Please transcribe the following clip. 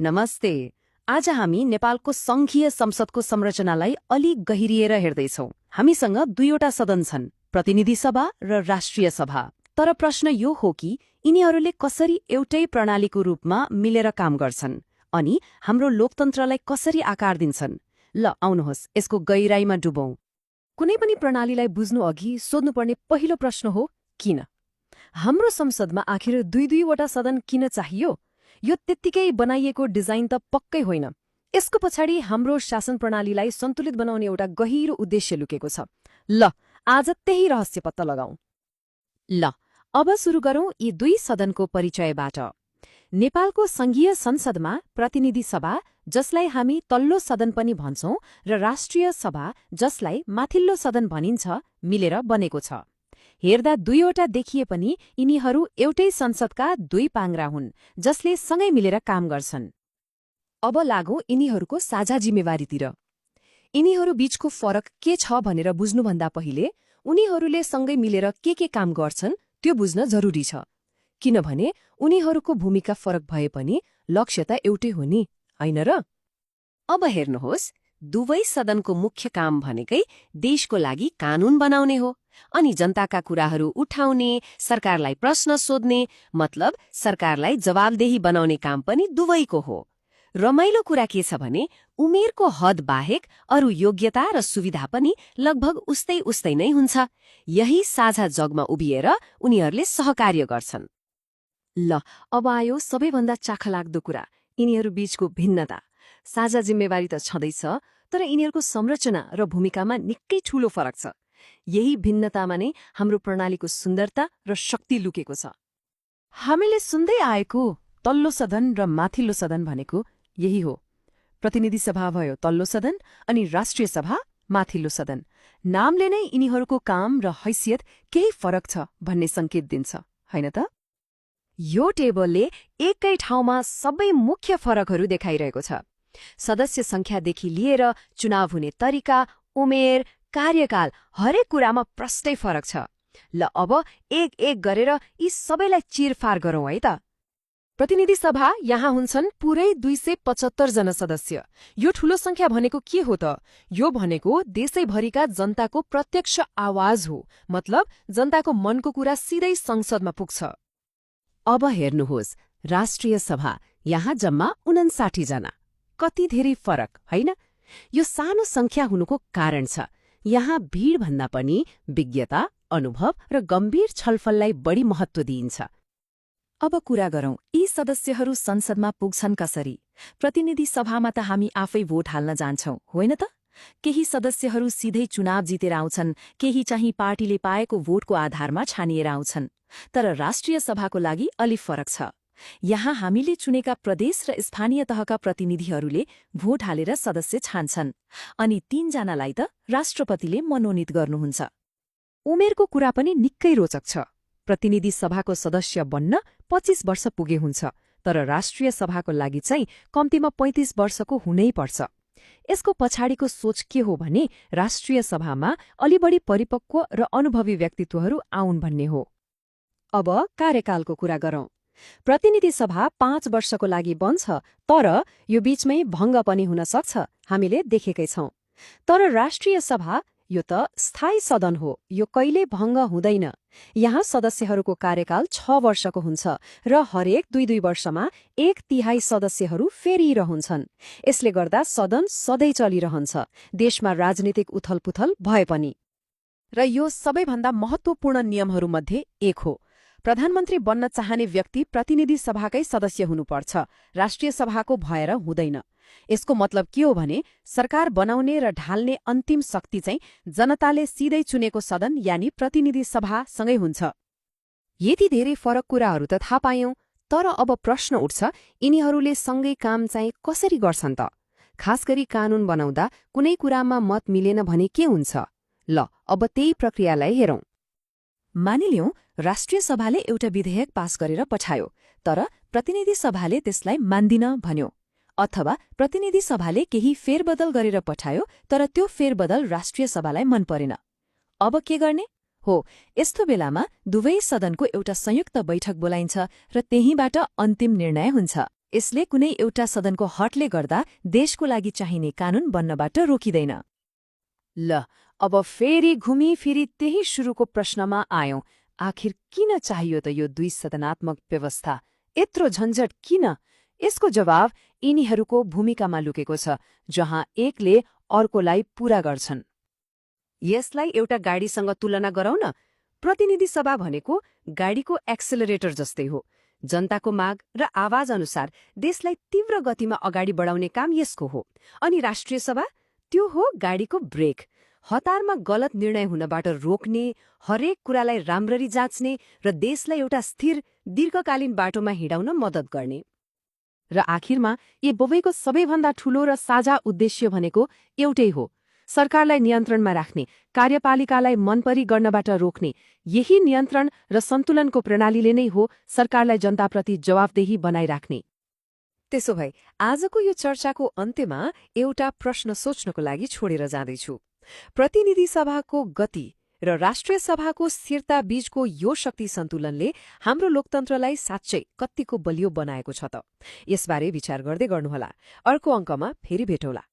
नमस्ते। आज हामी नेपालको संघीय संसदको संरचनालाई अलि गहिरिएर हेर्दैछौं। हामीसँग दुईवटा सदन छन्, प्रतिनिधि सभा र राष्ट्रिय सभा। तर प्रश्न यो हो कि यिनीहरूले कसरी एउटै प्रणालीको रूपमा मिलेर काम गर्छन् अनि हाम्रो लोकतन्त्रलाई कसरी आकार दिन्छन्। ल आउनुहोस् यसको गहिराईमा डुबौं। कुनै पनि प्रणालीलाई बुझ्नु अघि सोध्नुपर्ने पहिलो प्रश्न हो, किन? हाम्रो संसदमा आखिर दुईवटा सदन किन चाहियो? यो त्यत्तिकै बनाइएको डिजाइन त पक्कै होइन। यसको पछाडि हाम्रो शासन प्रणालीलाई सन्तुलित बनाउने एउटा गहिरो उद्देश्य लुकेको छ। ल आज त्यही रहस्य पत्ता लगाउँ। ल अब सुरु गरौं यी दुई सदनको परिचयबाट। नेपालको संघीय संसदमा प्रतिनिधि सभा, जसलाई हामी तल्लो सदन पनि भन्छौं, र राष्ट्रिय सभा, जसलाई माथिल्लो सदन भनिन्छ, मिलेर बनेको छ। हेर्दा दुईवटा देखिए पनि यिनीहरू एउटै संसदका दुई पाङ्ग्रा हुन्, जसले सँगै मिलेर काम गर्छन्। अब लागौं यिनीहरूको साझा जिम्मेवारीतिर। यिनीहरू बीचको फरक के छ भनेर बुझ्नुभन्दा पहिले उनीहरूले सँगै मिलेर के काम गर्छन् त्यो बुझ्न जरुरी छ। किनभने उनीहरूको भूमिका फरक भए पनि लक्ष्य त एउटै हो नि, होइन र? अब हेर्नुहोस्, दुवै सदनको मुख्य काम भनेकै देशको लागि कानून बनाउने हो अनि जनताका कुराहरू उठाउने, सरकारलाई प्रश्न सोध्ने, मतलब सरकारलाई जवाबदेही बनाउने काम पनि दुवैको हो। रमाइलो कुरा के छ भने उमेरको हद बाहेक अरू योग्यता र सुविधा पनि लगभग उस्तै नै हुन्छ। यही साझा जगमा उभिएर उनीहरूले सहकार्य गर्छन्। ल अब आयो सबैभन्दा चाखलाग्दो कुरा, यिनीहरू बीचको भिन्नता। साझा जिम्मेवारी त छँदैछ, तर यिनीहरूको संरचना र भूमिकामा निकै ठूलो फरक छ। यही भिन्नतामा नै हाम्रो प्रणालीको सुन्दरता र शक्ति लुकेको छ। हामीले सुन्दै आएको तल्लो सदन र माथिल्लो सदन भनेको यही हो। प्रतिनिधि सभा भयो तल्लो सदन अनि राष्ट्रिय सभा माथिल्लो सदन। नामले नै यिनीहरूको काम र हैसियत केही फरक छ भन्ने संकेत दिन्छ, होइन त? यो टेबलले एकै ठाउँमा सबै मुख्य फरकहरू देखाइरहेको छ। सदस्य संख्यादेखि लिएर चुनाव हुने तरिका, उमेर, कार्यकाल, हरेक कुरामा प्रष्टै फरक छ। ल अब एक गरेर यी सबैलाई चिरफार गरौँ है त। प्रतिनिधि सभा यहाँ हुन्छन् पुरै 275 जना सदस्य। यो ठूलो संख्या भनेको के हो त? यो भनेको देशैभरिका जनताको प्रत्यक्ष आवाज हो। मतलब जनताको मनको कुरा सिधै संसदमा पुग्छ। अब हेर्नुहोस्, राष्ट्रिय सभा यहाँ जम्मा 59 जना। कति धेरै फरक, होइन? यो सानो संख्या हुनुको कारण छ। यहाँ भीडभन्दा पनि विज्ञता, अनुभव र गम्भीर छलफललाई बढी महत्व दिइन्छ। अब कुरा गरौं यी सदस्यहरू संसदमा पुग्छन् कसरी। प्रतिनिधि सभामा त हामी आफै भोट हाल्न जान्छौं, होइन त? केही सदस्यहरू सिधै चुनाव जितेर आउँछन्, केही चाहिँ पार्टीले पाएको भोटको आधारमा छानिएर आउँछन्। तर राष्ट्रिय सभाको लागि अलि फरक छ। यहाँ हामीले चुनेका प्रदेश र स्थानीय तहका प्रतिनिधिहरूले भोट हालेर सदस्य छान्छन् अनि 3 जनालाई त राष्ट्रपतिले मनोनित गर्नुहुन्छ। उमेरको कुरा पनि निकै रोचक छ। प्रतिनिधि सभाको सदस्य बन्न 25 वर्ष पुगे हुन्छ, तर राष्ट्रिय सभाको लागि चाहिँ कम्तीमा 35 वर्षको हुनै पर्छ। यसको पछाडिको सोच के हो भने राष्ट्रिय सभामा अलि बढी परिपक्व र अनुभवी व्यक्तित्वहरू आउन् भन्ने हो। अब कार्यकालको कुरा गरौं। प्रतिनिधि सभा 5 वर्षको लागि बन्छ, तर यो बीचमै भङ्ग पनि हुन सक्छ, हामीले देखेकै छौं। तर राष्ट्रिय सभा यो त स्थायी सदन हो, यो कहिल्यै भङ्ग हुँदैन। यहाँ सदस्यहरूको कार्यकाल 6 वर्षको हुन्छ र हरेक 2 वर्षमा 1/3 सदस्यहरू फेरिरहन्छन्। यसले गर्दा सदन सधैँ चलिरहन्छ, देशमा राजनीतिक उथलपुथल भए पनि। र यो सबैभन्दा महत्वपूर्ण नियमहरूमध्ये एक हो। प्रधानमन्त्री बन्न चाहने व्यक्ति प्रतिनिधि सभाकै सदस्य हुनुपर्छ, राष्ट्रिय सभाको भएर हुँदैन। यसको मतलब के हो भने सरकार बनाउने र ढाल्ने अन्तिम शक्ति चाहिँ जनताले सिधै चुनेको सदन यानि प्रतिनिधि सभासँगै हुन्छ। यति धेरै फरक कुराहरू त थाहा पायौं, तर अब प्रश्न उठ्छ, यिनीहरूले सँगै काम चाहिँ कसरी गर्छन् त? खास गरी कानून बनाउँदा कुनै कुरामा मत मिलेन भने के हुन्छ? ल अब त्यही प्रक्रियालाई हेरौं। मानिलियौं राष्ट्रिय सभाले एउटा विधेयक पास गरेर पठायो, तर प्रतिनिधि सभाले त्यसलाई मान्दिन भन्यो। अथवा प्रतिनिधि सभाले केही फेरबदल गरेर पठायो, तर त्यो फेरबदल राष्ट्रिय सभालाई मन परेन। अब के गर्ने हो? यस्तो बेलामा दुवै सदनको एउटा संयुक्त बैठक बोलाइन्छ र त्यहीबाट अन्तिम निर्णय हुन्छ। यसले कुनै एउटा सदनको हटले गर्दा देशको लागि चाहिने कानून बन्नबाट रोकिँदैन। ल अब फेरि घुमिफिरी त्यही सुरुको प्रश्नमा आयौं। आखिर किन चाहियो त यो द्विसदनात्मक व्यवस्था? यत्रो झन्झट किन? यसको जवाब यिनीहरूको भूमिकामा लुकेको छ, जहाँ एकले अर्कोलाई पूरा गर्छन्। यसलाई एउटा गाडीसँग तुलना गरौँ न। प्रतिनिधि सभा भनेको गाडीको एक्सेलरेटर जस्तै हो। जनताको माग र आवाज अनुसार देशलाई तीव्र गतिमा अगाडि बढाउने काम यसको हो। अनि राष्ट्रिय सभा, त्यो हो गाडीको ब्रेक। हतारमा गलत निर्णय हुनबाट रोक्ने, हरेक कुरालाई राम्ररी जाँच्ने र देशलाई एउटा स्थिर दीर्घकालीन बाटोमा हिँडाउन मद्दत गर्ने। र आखिरमा यी दुवैको सबैभन्दा ठूलो र साझा उद्देश्य भनेको एउटै हो, सरकारलाई नियन्त्रणमा राख्ने, कार्यपालिकालाई मनपरी गर्नबाट रोक्ने। यही नियन्त्रण र सन्तुलनको प्रणालीले नै हो सरकारलाई जनताप्रति जवाफदेही बनाइराख्ने। त्यसो भए आजको यो चर्चाको अन्त्यमा एउटा प्रश्न सोच्नको लागि छोडेर जाँदैछु। प्रतिनिधि सभाको गति र राष्ट्रिय सभाको स्थिरता बीचको यो शक्ति सन्तुलनले हाम्रो लोकतन्त्रलाई साँच्चै कत्तिको बलियो बनाएको छ त? यसबारे विचार गर्दै गर्नुहोला। अर्को अङ्कमा फेरि भेटौँला।